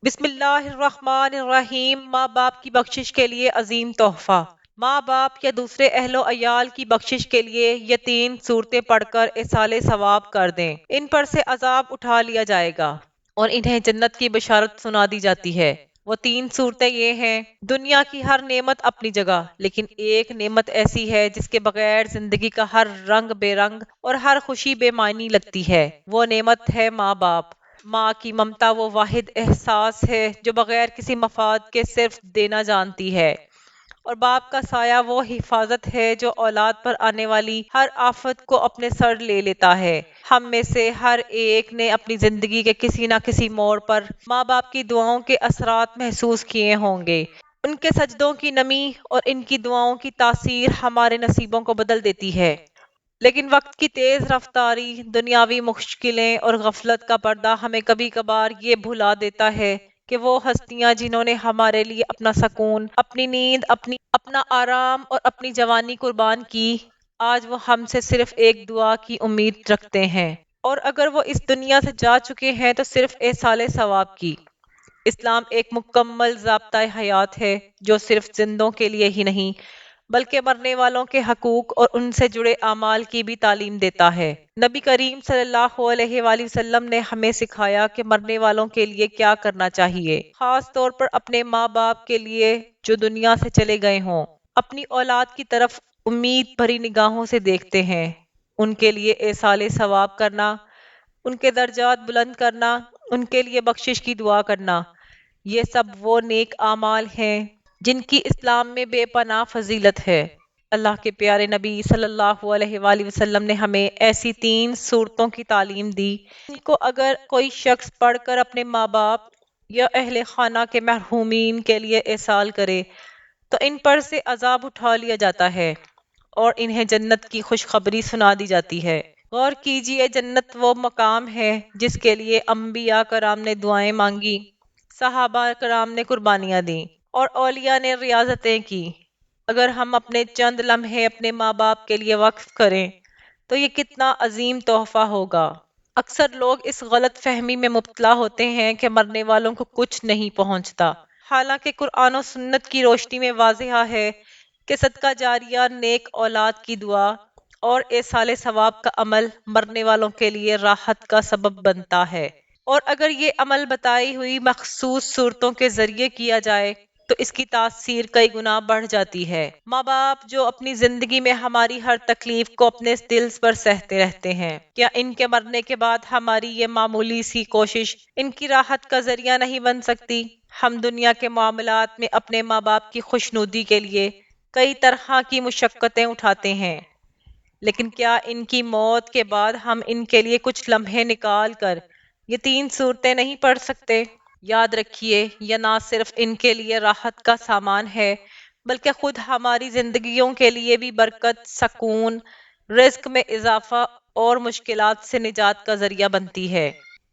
بسم اللہ الرحمن الرحیم۔ ماں باپ کی بخشش کے لیے عظیم تحفہ۔ ماں باپ یا دوسرے اہل و عیال کی بخشش کے لیے یہ 3 صورتیں پڑھ کر ایصال ثواب کر دیں۔ ان پر سے عذاب اٹھا لیا جائے گا اور انہیں جنت کی بشارت سنا دی جاتی ہے۔ وہ 3 صورتیں یہ ہیں: دنیا کی ہر نعمت اپنی جگہ، لیکن ایک نعمت ایسی ہے جس کے بغیر زندگی کا ہر رنگ بے رنگ اور ہر خوشی بے معنی لگتی ہے۔ وہ نعمت ہے ماں باپ۔ ماں کی ممتا وہ واحد احساس ہے جو بغیر کسی مفاد کے صرف دینا جانتی ہے، اور باپ کا سایہ وہ حفاظت ہے جو اولاد پر آنے والی ہر آفت کو اپنے سر لے لیتا ہے۔ ہم میں سے ہر ایک نے اپنی زندگی کے کسی نہ کسی موڑ پر ماں باپ کی دعاؤں کے اثرات محسوس کیے ہوں گے۔ ان کے سجدوں کی نمی اور ان کی دعاؤں کی تاثیر ہمارے نصیبوں کو بدل دیتی ہے۔ لیکن وقت کی تیز رفتاری، دنیاوی مشکلیں اور غفلت کا پردہ ہمیں کبھی کبھار یہ بھلا دیتا ہے کہ وہ ہستیاں جنہوں نے ہمارے لیے اپنا سکون، اپنی نیند، اپنا آرام اور اپنی جوانی قربان کی، آج وہ ہم سے صرف ایک دعا کی امید رکھتے ہیں، اور اگر وہ اس دنیا سے جا چکے ہیں تو صرف ایصال ثواب کی۔ اسلام ایک مکمل ضابطۂ حیات ہے جو صرف زندوں کے لیے ہی نہیں بلکہ مرنے والوں کے حقوق اور ان سے جڑے اعمال کی بھی تعلیم دیتا ہے۔ نبی کریم صلی اللہ علیہ وآلہ وسلم نے ہمیں سکھایا کہ مرنے والوں کے لیے کیا کرنا چاہیے، خاص طور پر اپنے ماں باپ کے لیے جو دنیا سے چلے گئے ہوں۔ اپنی اولاد کی طرف امید بھری نگاہوں سے دیکھتے ہیں، ان کے لیے ایصال ثواب کرنا، ان کے درجات بلند کرنا، ان کے لیے بخشش کی دعا کرنا، یہ سب وہ نیک اعمال ہیں جن کی اسلام میں بے پناہ فضیلت ہے۔ اللہ کے پیارے نبی صلی اللہ علیہ وآلہ وسلم نے ہمیں ایسی 3 صورتوں کی تعلیم دی جن کو اگر کوئی شخص پڑھ کر اپنے ماں باپ یا اہل خانہ کے مرحومین کے لیے ایصال کرے تو ان پر سے عذاب اٹھا لیا جاتا ہے اور انہیں جنت کی خوشخبری سنا دی جاتی ہے۔ غور کیجئے، جنت وہ مقام ہے جس کے لیے انبیاء کرام نے دعائیں مانگی، صحابہ کرام نے قربانیاں دیں اور اولیاء نے ریاضتیں کی۔ اگر ہم اپنے چند لمحے اپنے ماں باپ کے لیے وقف کریں تو یہ کتنا عظیم تحفہ ہوگا۔ اکثر لوگ اس غلط فہمی میں مبتلا ہوتے ہیں کہ مرنے والوں کو کچھ نہیں پہنچتا، حالانکہ قرآن و سنت کی روشنی میں واضح ہے کہ صدقہ جاریہ، نیک اولاد کی دعا اور ایصال ثواب کا عمل مرنے والوں کے لیے راحت کا سبب بنتا ہے، اور اگر یہ عمل بتائی ہوئی مخصوص صورتوں کے ذریعے کیا جائے تو اس کی تاثیر کئی گنا بڑھ جاتی ہے۔ ماں باپ جو اپنی زندگی میں ہماری ہر تکلیف کو اپنے دل پر سہتے رہتے ہیں، کیا ان کے مرنے کے بعد ہماری یہ معمولی سی کوشش ان کی راحت کا ذریعہ نہیں بن سکتی؟ ہم دنیا کے معاملات میں اپنے ماں باپ کی خوشنودی کے لیے کئی طرح کی مشقتیں اٹھاتے ہیں، لیکن کیا ان کی موت کے بعد ہم ان کے لیے کچھ لمحے نکال کر یہ 3 صورتیں نہیں پڑھ سکتے؟ یاد رکھیے، یہ نہ صرف ان کے لیے راحت کا سامان ہے بلکہ خود ہماری زندگیوں کے لیے بھی برکت، سکون، رزق میں اضافہ اور مشکلات سے نجات کا ذریعہ بنتی ہے۔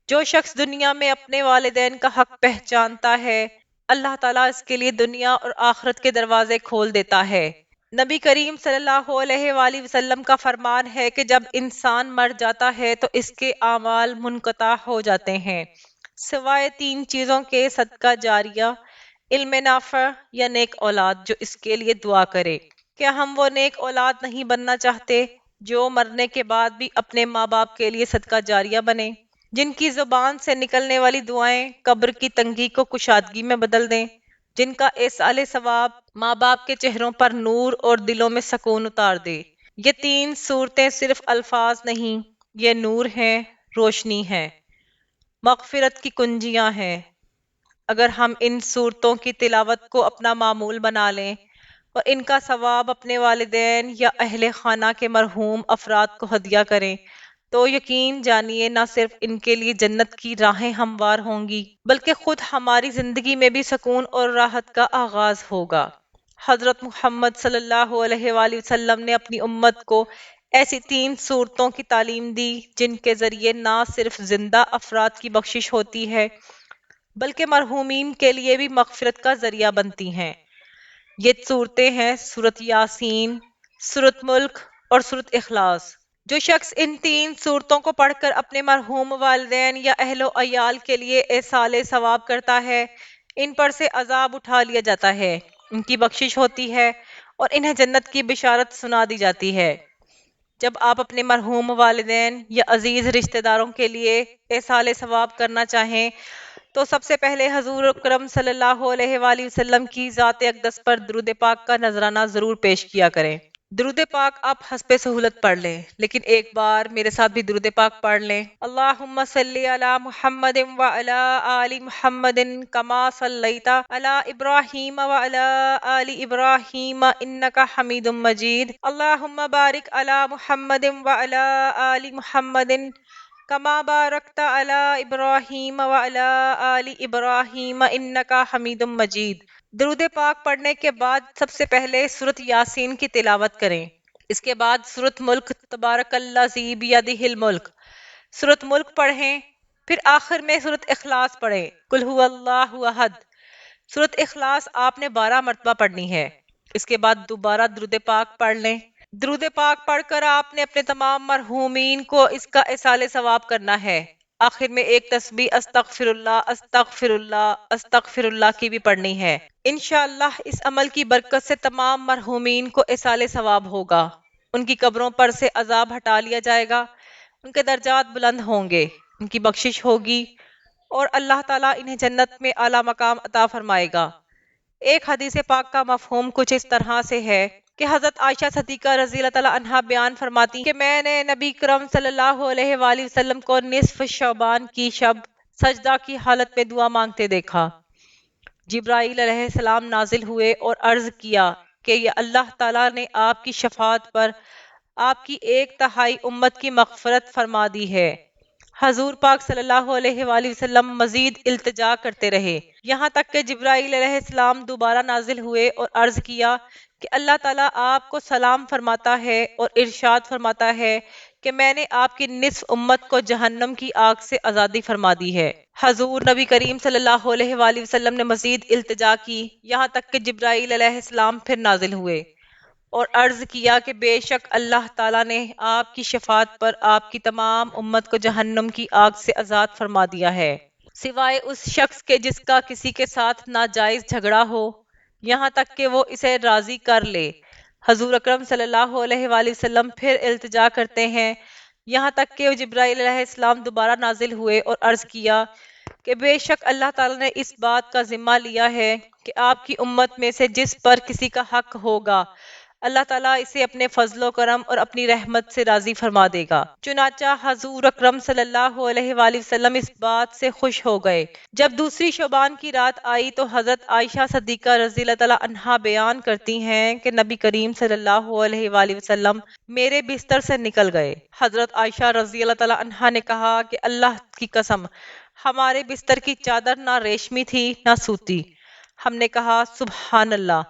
جو شخص دنیا میں اپنے والدین کا حق پہچانتا ہے، اللہ تعالیٰ اس کے لیے دنیا اور آخرت کے دروازے کھول دیتا ہے۔ نبی کریم صلی اللہ علیہ وآلہ وسلم کا فرمان ہے کہ جب انسان مر جاتا ہے تو اس کے اعمال منقطع ہو جاتے ہیں سوائے 3 چیزوں کے: صدقہ جاریہ، علم نافع یا نیک اولاد جو اس کے لیے دعا کرے۔ کیا ہم وہ نیک اولاد نہیں بننا چاہتے جو مرنے کے بعد بھی اپنے ماں باپ کے لیے صدقہ جاریہ بنے، جن کی زبان سے نکلنے والی دعائیں قبر کی تنگی کو کشادگی میں بدل دیں، جن کا ایصال ثواب ماں باپ کے چہروں پر نور اور دلوں میں سکون اتار دے؟ یہ 3 صورتیں صرف الفاظ نہیں، یہ نور ہیں، روشنی ہے، مغفرت کی کنجیاں ہیں۔ اگر ہم ان صورتوں کی تلاوت کو اپنا معمول بنا لیں اور ان کا ثواب اپنے والدین یا اہل خانہ کے مرحوم افراد کو ہدیہ کریں تو یقین جانیے نہ صرف ان کے لیے جنت کی راہیں ہموار ہوں گی بلکہ خود ہماری زندگی میں بھی سکون اور راحت کا آغاز ہوگا۔ حضرت محمد صلی اللہ علیہ وآلہ وسلم نے اپنی امت کو ایسی 3 صورتوں کی تعلیم دی جن کے ذریعے نہ صرف زندہ افراد کی بخشش ہوتی ہے بلکہ مرحومین کے لیے بھی مغفرت کا ذریعہ بنتی ہیں۔ یہ صورتیں ہیں سورۃ یاسین، سورۃ ملک اور سورۃ اخلاص۔ جو شخص ان 3 صورتوں کو پڑھ کر اپنے مرحوم والدین یا اہل و عیال کے لیے ایصال ثواب کرتا ہے، ان پر سے عذاب اٹھا لیا جاتا ہے، ان کی بخشش ہوتی ہے اور انہیں جنت کی بشارت سنا دی جاتی ہے۔ جب آپ اپنے مرحوم والدین یا عزیز رشتہ داروں کے لیے ایصال ثواب کرنا چاہیں تو سب سے پہلے حضور اکرم صلی اللہ علیہ وآلہ وسلم کی ذات اقدس پر درود پاک کا نذرانہ ضرور پیش کیا کریں۔ درود پاک آپ حسب سہولت پڑھ لیں، لیکن ایک بار میرے ساتھ بھی درود پاک پڑھ لیں۔ اللہم صلی علی محمد وعلی آل محمد کما صلیت علی ابراہیم وعلی آل ابراہیم انک حمید مجید۔ اللہم بارک علی محمد وعلی آل محمد کما بارکت علی ابراہیم وعلی آل ابراہیم انک حمید مجید۔ درود پاک پڑھنے کے بعد سب سے پہلے سورۃ یاسین کی تلاوت کریں۔ اس کے بعد سورۃ ملک تبارک الذی بیدہ الملک، سورۃ ملک پڑھیں، پھر آخر میں سورۃ اخلاص پڑھیں، قل ھو اللہ احد۔ سورۃ اخلاص آپ نے 12 مرتبہ پڑھنی ہے۔ اس کے بعد دوبارہ درود پاک پڑھ لیں۔ درود پاک پڑھ کر آپ نے اپنے تمام مرحومین کو اس کا ایصال ثواب کرنا ہے۔ آخر میں ایک تسبیح استغفر اللہ استغفر اللہ استغفر اللہ کی بھی پڑھنی ہے۔ انشاءاللہ اس عمل کی برکت سے تمام مرحومین کو ایصال ثواب ہوگا، ان کی قبروں پر سے عذاب ہٹا لیا جائے گا، ان کے درجات بلند ہوں گے، ان کی بخشش ہوگی اور اللہ تعالیٰ انہیں جنت میں اعلیٰ مقام عطا فرمائے گا۔ ایک حدیث پاک کا مفہوم کچھ اس طرح سے ہے کہ حضرت عائشہ صدیقہ رضی اللہ تعالیٰ عنہا بیان فرماتی ہیں کہ میں نے نبی کرم صلی اللہ علیہ وآلہ وسلم کو نصف شعبان کی شب سجدہ کی حالت میں دعا مانگتے دیکھا۔ جبرائیل علیہ السلام نازل ہوئے اور عرض کیا کہ یہ اللہ تعالیٰ نے آپ کی شفاعت پر آپ کی 1/3 امت کی مغفرت فرما دی ہے۔ حضور پاک صلی اللہ علیہ وآلہ وسلم مزید التجا کرتے رہے، یہاں تک کہ جبرائیل علیہ السلام دوبارہ نازل ہوئے اور عرض کیا کہ اللہ تعالیٰ آپ کو سلام فرماتا ہے اور ارشاد فرماتا ہے کہ میں نے آپ کی نصف امت کو جہنم کی آگ سے آزادی فرما دی ہے۔ حضور نبی کریم صلی اللہ علیہ وآلہ وسلم نے مزید التجا کی، یہاں تک کہ جبرائیل علیہ السلام پھر نازل ہوئے اور عرض کیا کہ بے شک اللہ تعالیٰ نے آپ کی شفاعت پر آپ کی تمام امت کو جہنم کی آگ سے آزاد فرما دیا ہے، سوائے اس شخص کے جس کا کسی کے ساتھ ناجائز جھگڑا ہو، یہاں تک کہ وہ اسے راضی کر لے۔ حضور اکرم صلی اللہ علیہ وآلہ وسلم پھر التجا کرتے ہیں، یہاں تک کہ جبرائیل علیہ السلام دوبارہ نازل ہوئے اور عرض کیا کہ بے شک اللہ تعالیٰ نے اس بات کا ذمہ لیا ہے کہ آپ کی امت میں سے جس پر کسی کا حق ہوگا اللہ تعالیٰ اسے اپنے فضل و کرم اور اپنی رحمت سے راضی فرما دے گا۔ چنانچہ حضور اکرم صلی اللہ علیہ وآلہ وسلم اس بات سے خوش ہو گئے۔ جب دوسری شعبان کی رات آئی تو حضرت عائشہ صدیقہ رضی اللہ تعالیٰ عنہا بیان کرتی ہیں کہ نبی کریم صلی اللہ علیہ وآلہ وسلم میرے بستر سے نکل گئے۔ حضرت عائشہ رضی اللہ تعالیٰ عنہا نے کہا کہ اللہ کی قسم، ہمارے بستر کی چادر نہ ریشمی تھی نہ سوتی۔ ہم نے کہا سبحان اللہ،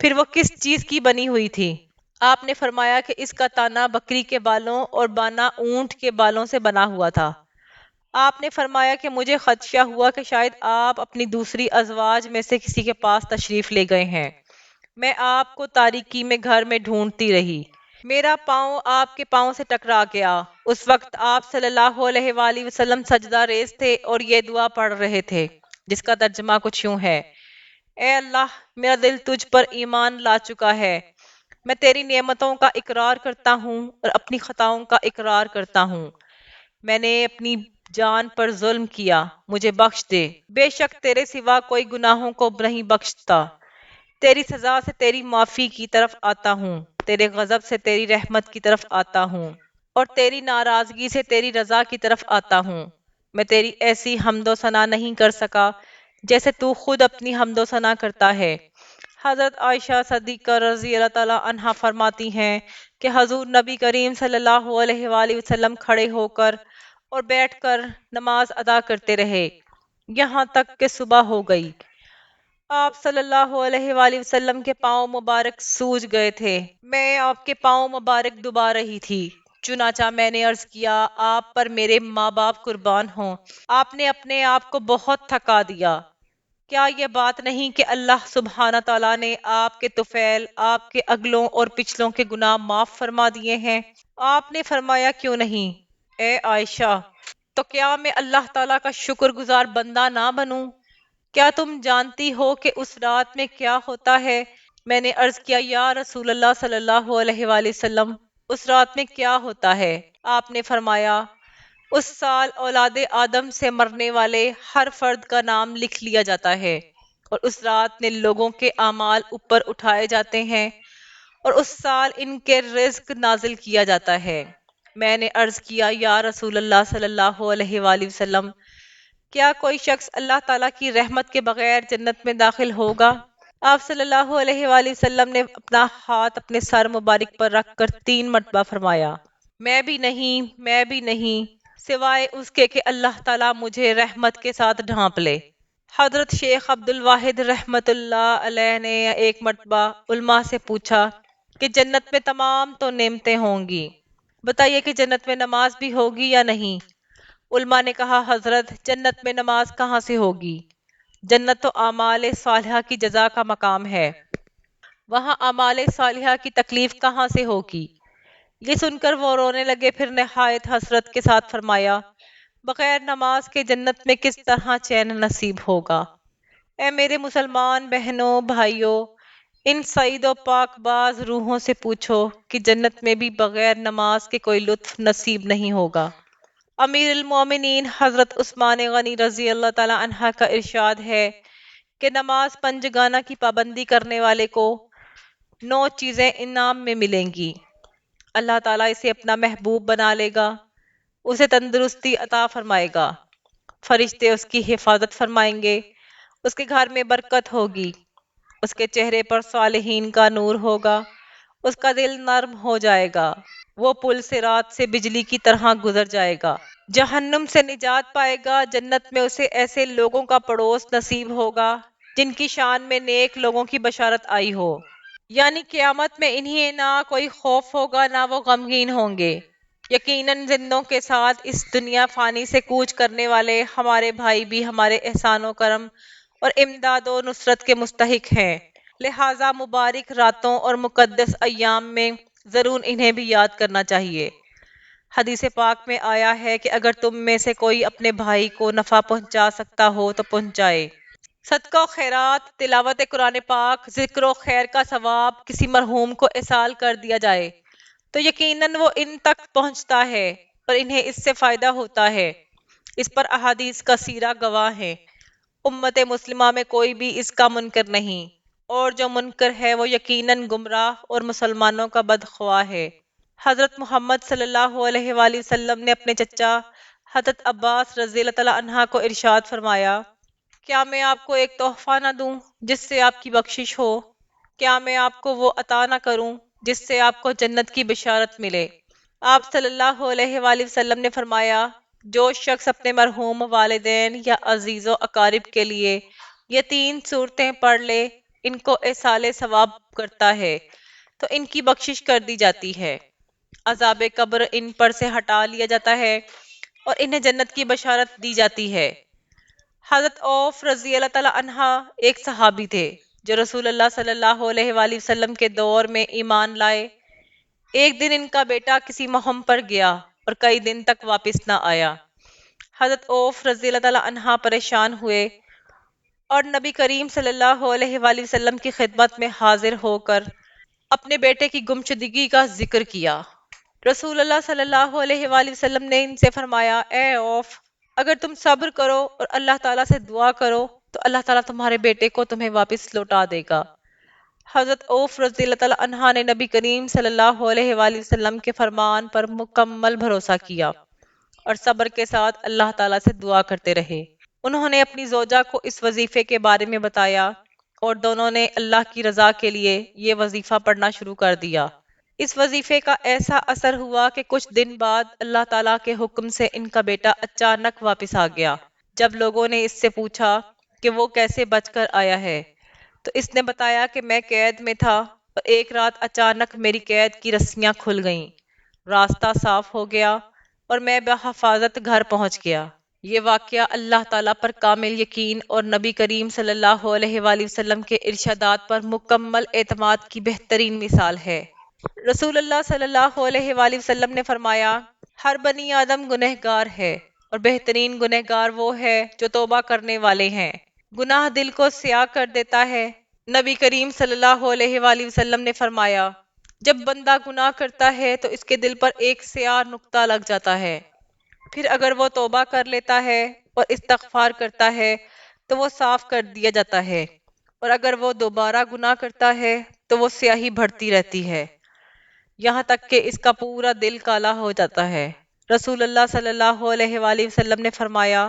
پھر وہ کس چیز کی بنی ہوئی تھی؟ آپ نے فرمایا کہ اس کا تانا بکری کے بالوں اور بانا اونٹ کے بالوں سے بنا ہوا تھا۔ آپ نے فرمایا کہ مجھے خدشہ ہوا کہ شاید آپ اپنی دوسری ازواج میں سے کسی کے پاس تشریف لے گئے ہیں۔ میں آپ کو تاریکی میں گھر میں ڈھونڈتی رہی، میرا پاؤں آپ کے پاؤں سے ٹکرا گیا۔ اس وقت آپ صلی اللہ علیہ وآلہ وسلم سجدہ ریز تھے اور یہ دعا پڑھ رہے تھے، جس کا ترجمہ کچھ یوں ہے: اے اللہ، میرا دل تجھ پر ایمان لا چکا ہے، میں تیری نعمتوں کا اقرار کرتا ہوں اور اپنی خطاؤں کا اقرار کرتا ہوں۔ میں نے اپنی جان پر ظلم کیا، مجھے بخش دے، بے شک تیرے سوا کوئی گناہوں کو نہیں بخشتا۔ تیری سزا سے تیری معافی کی طرف آتا ہوں، تیرے غضب سے تیری رحمت کی طرف آتا ہوں اور تیری ناراضگی سے تیری رضا کی طرف آتا ہوں۔ میں تیری ایسی حمد و ثنا نہیں کر سکا جیسے تو خود اپنی حمد و ثنا کرتا ہے۔ حضرت عائشہ صدیقہ رضی اللہ تعالیٰ عنہا فرماتی ہیں کہ حضور نبی کریم صلی اللہ علیہ وآلہ وسلم کھڑے ہو کر اور بیٹھ کر نماز ادا کرتے رہے، یہاں تک کہ صبح ہو گئی۔ آپ صلی اللہ علیہ وآلہ وسلم کے پاؤں مبارک سوج گئے تھے، میں آپ کے پاؤں مبارک دبا رہی تھی۔ چنانچہ میں نے عرض کیا، آپ پر میرے ماں باپ قربان ہوں، آپ نے اپنے آپ کو بہت تھکا دیا۔ کیا یہ بات نہیں کہ اللہ سبحانہ تعالیٰ نے آپ کے طفیل، آپ کے اگلوں اور پچھلوں کے گناہ معاف فرما دیے ہیں؟ آپ نے فرمایا کیوں نہیں؟ اے عائشہ، تو کیا میں اللہ تعالیٰ کا شکر گزار بندہ نہ بنوں؟ کیا تم جانتی ہو کہ اس رات میں کیا ہوتا ہے؟ میں نے عرض کیا یا رسول اللہ صلی اللہ علیہ وآلہ وسلم، اس رات میں کیا ہوتا ہے؟ آپ نے فرمایا اس سال اولاد آدم سے مرنے والے ہر فرد کا نام لکھ لیا جاتا ہے، اور اس رات میں لوگوں کے اعمال اوپر اٹھائے جاتے ہیں، اور اس سال ان کے رزق نازل کیا جاتا ہے۔ میں نے عرض کیا یا رسول اللہ صلی اللہ علیہ وآلہ وسلم، کیا کوئی شخص اللہ تعالیٰ کی رحمت کے بغیر جنت میں داخل ہوگا؟ آپ صلی اللہ علیہ وآلہ وسلم نے اپنا ہاتھ اپنے سر مبارک پر رکھ کر 3 مرتبہ فرمایا، میں بھی نہیں، میں بھی نہیں، سوائے اس کے کہ اللہ تعالیٰ مجھے رحمت کے ساتھ ڈھانپ لے۔ حضرت شیخ عبد الواحد رحمت اللہ علیہ نے ایک مرتبہ علماء سے پوچھا کہ جنت میں تمام تو نعمتیں ہوں گی، بتائیے کہ جنت میں نماز بھی ہوگی یا نہیں؟ علماء نے کہا حضرت جنت میں نماز کہاں سے ہوگی؟ جنت تو اعمال صالحہ کی جزا کا مقام ہے، وہاں اعمال صالحہ کی تکلیف کہاں سے ہوگی؟ یہ سن کر وہ رونے لگے، پھر نہایت حسرت کے ساتھ فرمایا بغیر نماز کے جنت میں کس طرح چین نصیب ہوگا؟ اے میرے مسلمان بہنوں بھائیوں، ان سعید و پاک باز روحوں سے پوچھو کہ جنت میں بھی بغیر نماز کے کوئی لطف نصیب نہیں ہوگا۔ امیر المومنین حضرت عثمان غنی رضی اللہ تعالی عنہ کا ارشاد ہے کہ نماز پنجگانہ کی پابندی کرنے والے کو 9 چیزیں انعام میں ملیں گی۔ اللہ تعالیٰ اسے اپنا محبوب بنا لے گا، اسے تندرستی عطا فرمائے گا، فرشتے اس کی حفاظت فرمائیں گے، اس کے گھر میں برکت ہوگی، اس کے چہرے پر صالحین کا نور ہوگا، اس کا دل نرم ہو جائے گا، وہ پل صراط سے بجلی کی طرح گزر جائے گا، جہنم سے نجات پائے گا، جنت میں اسے ایسے لوگوں کا پڑوس نصیب ہوگا جن کی شان میں نیک لوگوں کی بشارت آئی ہو، یعنی قیامت میں انہیں نہ کوئی خوف ہوگا نہ وہ غمگین ہوں گے۔ یقیناً زندوں کے ساتھ اس دنیا فانی سے کوچ کرنے والے ہمارے بھائی بھی ہمارے احسان و کرم اور امداد و نصرت کے مستحق ہیں، لہٰذا مبارک راتوں اور مقدس ایام میں ضرور انہیں بھی یاد کرنا چاہیے۔ حدیث پاک میں آیا ہے کہ اگر تم میں سے کوئی اپنے بھائی کو نفع پہنچا سکتا ہو تو پہنچائے۔ صدقہ و خیرات، تلاوت قرآن پاک، ذکر و خیر کا ثواب کسی مرحوم کو ایصال کر دیا جائے تو یقیناً وہ ان تک پہنچتا ہے اور انہیں اس سے فائدہ ہوتا ہے۔ اس پر احادیث کا سیرہ گواہ ہے۔ امت مسلمہ میں کوئی بھی اس کا منکر نہیں، اور جو منکر ہے وہ یقیناً گمراہ اور مسلمانوں کا بدخواہ ہے۔ حضرت محمد صلی اللہ علیہ وآلہ وسلم نے اپنے چچا حضرت عباس رضی اللہ تعالیٰ عنہ کو ارشاد فرمایا، کیا میں آپ کو ایک تحفہ نہ دوں جس سے آپ کی بخشش ہو؟ کیا میں آپ کو وہ عطا نہ کروں جس سے آپ کو جنت کی بشارت ملے؟ آپ صلی اللہ علیہ وآلہ وسلم نے فرمایا، جو شخص اپنے مرحوم والدین یا عزیز و اقارب کے لیے یہ 3 سورتیں پڑھ لے، ان کو ایصال ثواب کرتا ہے تو ان کی بخشش کر دی جاتی ہے، عذاب قبر ان پر سے ہٹا لیا جاتا ہے اور انہیں جنت کی بشارت دی جاتی ہے۔ حضرت عوف رضی اللہ تعالیٰ عنہ ایک صحابی تھے جو رسول اللہ صلی اللہ علیہ وآلہ وسلم کے دور میں ایمان لائے۔ ایک دن ان کا بیٹا کسی مہم پر گیا اور کئی دن تک واپس نہ آیا۔ حضرت عوف رضی اللہ تعالیٰ عنہ پریشان ہوئے اور نبی کریم صلی اللہ علیہ وآلہ وسلم کی خدمت میں حاضر ہو کر اپنے بیٹے کی گمشدگی کا ذکر کیا۔ رسول اللہ صلی اللہ علیہ وآلہ وسلم نے ان سے فرمایا، اے عوف، اگر تم صبر کرو اور اللہ تعالیٰ سے دعا کرو تو اللہ تعالیٰ تمہارے بیٹے کو تمہیں واپس لوٹا دے گا۔ حضرت عوف رضی اللہ تعالیٰ عنہ نے نبی کریم صلی اللہ علیہ وآلہ وسلم کے فرمان پر مکمل بھروسہ کیا اور صبر کے ساتھ اللہ تعالیٰ سے دعا کرتے رہے۔ انہوں نے اپنی زوجہ کو اس وظیفے کے بارے میں بتایا اور دونوں نے اللہ کی رضا کے لیے یہ وظیفہ پڑھنا شروع کر دیا۔ اس وظیفے کا ایسا اثر ہوا کہ کچھ دن بعد اللہ تعالیٰ کے حکم سے ان کا بیٹا اچانک واپس آ گیا۔ جب لوگوں نے اس سے پوچھا کہ وہ کیسے بچ کر آیا ہے تو اس نے بتایا کہ میں قید میں تھا اور ایک رات اچانک میری قید کی رسیاں کھل گئیں، راستہ صاف ہو گیا اور میں بحفاظت گھر پہنچ گیا۔ یہ واقعہ اللہ تعالیٰ پر کامل یقین اور نبی کریم صلی اللہ علیہ وآلہ وسلم کے ارشادات پر مکمل اعتماد کی بہترین مثال ہے۔ رسول اللہ صلی اللہ علیہ وآلہ وسلم نے فرمایا، ہر بنی آدم گنہگار ہے اور بہترین گنہگار وہ ہے جو توبہ کرنے والے ہیں۔ گناہ دل کو سیاہ کر دیتا ہے۔ نبی کریم صلی اللہ علیہ وآلہ وسلم نے فرمایا، جب بندہ گناہ کرتا ہے تو اس کے دل پر ایک سیاہ نقطہ لگ جاتا ہے، پھر اگر وہ توبہ کر لیتا ہے اور استغفار کرتا ہے تو وہ صاف کر دیا جاتا ہے، اور اگر وہ دوبارہ گناہ کرتا ہے تو وہ سیاہی بڑھتی رہتی ہے، یہاں تک کہ اس کا پورا دل کالا ہو جاتا ہے۔ رسول اللہ صلی اللہ علیہ وآلہ وسلم نے فرمایا،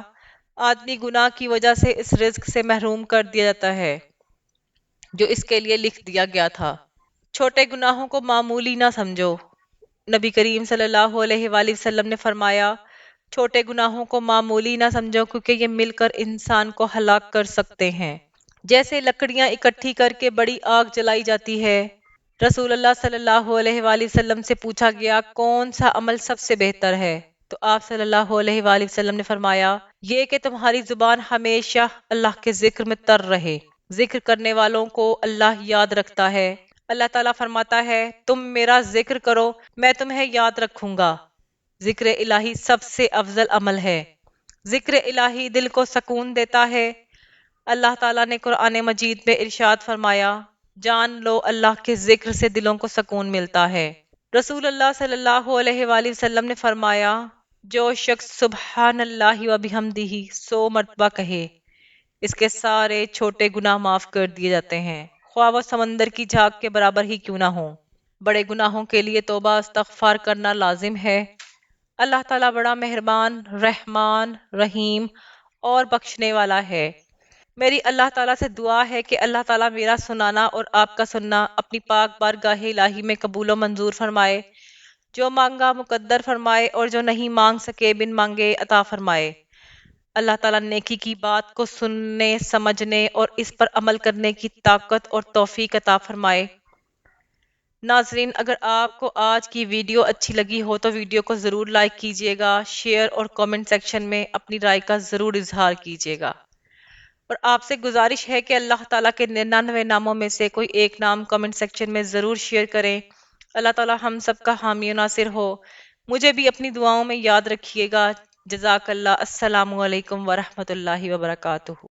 آدمی گناہ کی وجہ سے اس رزق سے محروم کر دیا جاتا ہے جو اس کے لیے لکھ دیا گیا تھا۔ چھوٹے گناہوں کو معمولی نہ سمجھو۔ نبی کریم صلی اللہ علیہ وآلہ وسلم نے فرمایا، چھوٹے گناہوں کو معمولی نہ سمجھو کیونکہ یہ مل کر انسان کو ہلاک کر سکتے ہیں۔ جیسے لکڑیاں اکٹھی کر کے بڑی آگ جلائی جاتی ہے۔ رسول اللہ صلی اللہ علیہ وآلہ وسلم سے پوچھا گیا، کون سا عمل سب سے بہتر ہے؟ تو آپ صلی اللہ علیہ وآلہ وسلم نے فرمایا، یہ کہ تمہاری زبان ہمیشہ اللہ کے ذکر میں تر رہے۔ ذکر کرنے والوں کو اللہ یاد رکھتا ہے۔ اللہ تعالیٰ فرماتا ہے، تم میرا ذکر کرو میں تمہیں یاد رکھوں گا۔ ذکر الہی سب سے افضل عمل ہے۔ ذکر الہی دل کو سکون دیتا ہے۔ اللہ تعالیٰ نے قرآن مجید میں ارشاد فرمایا، جان لو اللہ کے ذکر سے دلوں کو سکون ملتا ہے۔ رسول اللہ صلی اللہ علیہ وآلہ وسلم نے فرمایا، جو شخص سبحان اللہ و بحمدہ 100 مرتبہ کہے، اس کے سارے چھوٹے گناہ معاف کر دیے جاتے ہیں، خواہ وہ سمندر کی جھاگ کے برابر ہی کیوں نہ ہوں۔ بڑے گناہوں کے لیے توبہ استغفار کرنا لازم ہے۔ اللہ تعالیٰ بڑا مہربان، رحمان، رحیم اور بخشنے والا ہے۔ میری اللہ تعالیٰ سے دعا ہے کہ اللہ تعالیٰ میرا سنانا اور آپ کا سننا اپنی پاک بارگاہ الہی میں قبول و منظور فرمائے، جو مانگا مقدر فرمائے اور جو نہیں مانگ سکے بن مانگے عطا فرمائے۔ اللہ تعالیٰ نیکی کی بات کو سننے، سمجھنے اور اس پر عمل کرنے کی طاقت اور توفیق عطا فرمائے۔ ناظرین، اگر آپ کو آج کی ویڈیو اچھی لگی ہو تو ویڈیو کو ضرور لائک کیجیے گا، شیئر اور کامنٹ سیکشن میں اپنی رائے کا ضرور اظہار کیجیے گا، اور آپ سے گزارش ہے کہ اللہ تعالیٰ کے 99 ناموں میں سے کوئی ایک نام کامنٹ سیکشن میں ضرور شیئر کریں۔ اللہ تعالیٰ ہم سب کا حامی و ناصر ہو۔ مجھے بھی اپنی دعاؤں میں یاد رکھیے گا۔ جزاک اللہ۔ السلام علیکم ورحمۃ اللہ وبرکاتہ۔